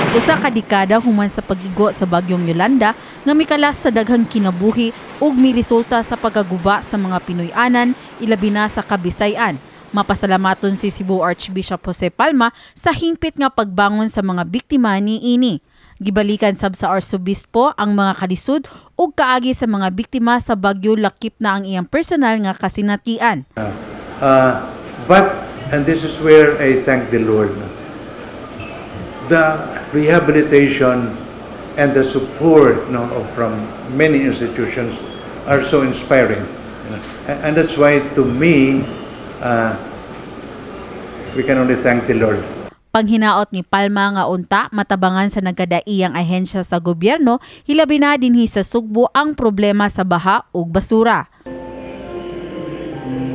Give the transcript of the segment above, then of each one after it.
Usa ka dekada human sa pag-igo sa bagyong Yolanda nga mikalas sa daghang kinabuhi ug miresulta sa pagaguba sa mga Pinoy-anan ilabi na sa Kabisayan. Mapasalamaton si Cebu Archbishop Jose Palma sa hingpit nga pagbangon sa mga biktima niini. Gibalikan sab sa Arsobispo ang mga kalisud ug kaagi sa mga biktima sa bagyo lakip na ang iyang personal nga kasinatian. And this is where I thank the Lord. The rehabilitation and the support from many institutions are so inspiring. And that's why to me, we can only thank the Lord. Panghinaot ni Palma nga unta matabangan sa nagkadaiyang ahensya sa gobyerno, hilabi na dinhi sa Sugbo ang problema sa baha ug basura.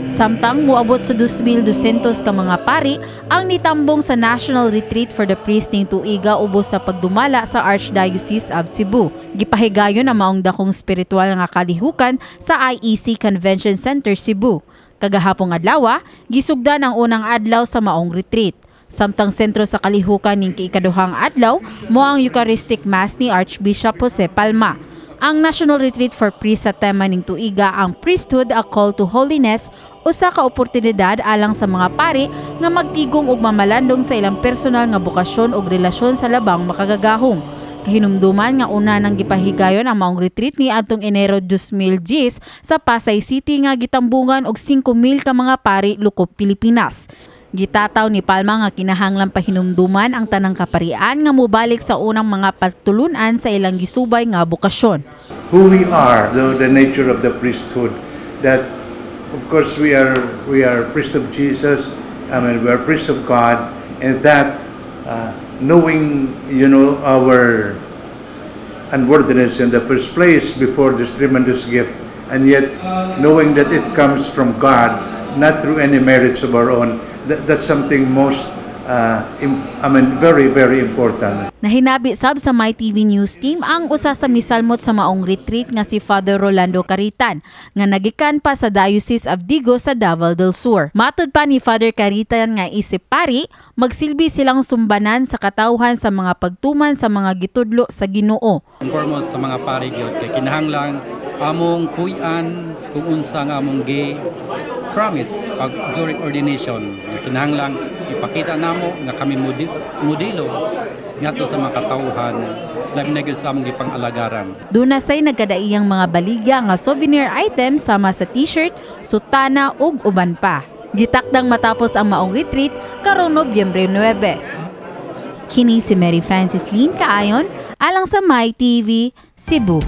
Samtang muabot sa 2,200 ka mga pari ang nitambong sa National Retreat for the Priest ning tuiga ubos sa pagdumala sa Archdiocese of Cebu. Gipahigayon ang maong dakong spiritual nga kalihukan sa IEC Convention Center Cebu. Kagahapong adlaw, gisugdan ang unang adlaw sa maong retreat. Samtang sentro sa kalihukan ning ikaduhang adlaw mo ang Eucharistic Mass ni Archbishop Jose Palma. Ang National Retreat for Priests sa tema ning tuiga ang Priesthood, a Call to Holiness, usa ka oportunidad alang sa mga pari nga magtigom ug mamalandong sa ilang personal nga bokasyon ug relasyon sa labang makagagahong. Kahinumduman nga una nang gipahigayon ang maong retreat ni adtong Enero 2010 sa Pasay City nga gitambungan og 5,000 ka mga pari lukop Pilipinas. Gitataw ni Palma nga kinahanglan pahinumduman ang tanang kaparian nga mobalik sa unang mga pagtulunan sa ilang gisubay nga bokasyon. Who we are, the nature of the priesthood, that of course we are priests of Jesus. We are priests of God, and that knowing our unworthiness in the first place before this tremendous gift, and yet knowing that it comes from God, not through any merits of our own. That's something most, very, very important. Nahinabi sab sa MyTV News Team ang usa sa misalmot sa maong retreat nga si Father Rolando Caritan nga nagikan pa sa Diocese of Digo sa Davao del Sur. Matud pa ni Father Caritan nga isip pari, magsilbi silang sumbanan sa katawhan sa mga pagtuman sa mga gitudlo sa Ginoo. Foremost sa mga pari gyud kay kinahanglan among puy-an kung unsa nga among promise pag during ordination. Kinahanglang ipakita namo nga kami modelo ngadto sa mga katawhan labi na gyud sa among gipang-alagaran. Duna say nagkadaiyang mga baligya nga souvenir items sama sa t-shirt, sutana ug uban pa. Gitakdang matapos ang maong retreat karong Nobyembre 9. Kini si Mary Francis Lynn Kaayon alang sa MyTV Cebu.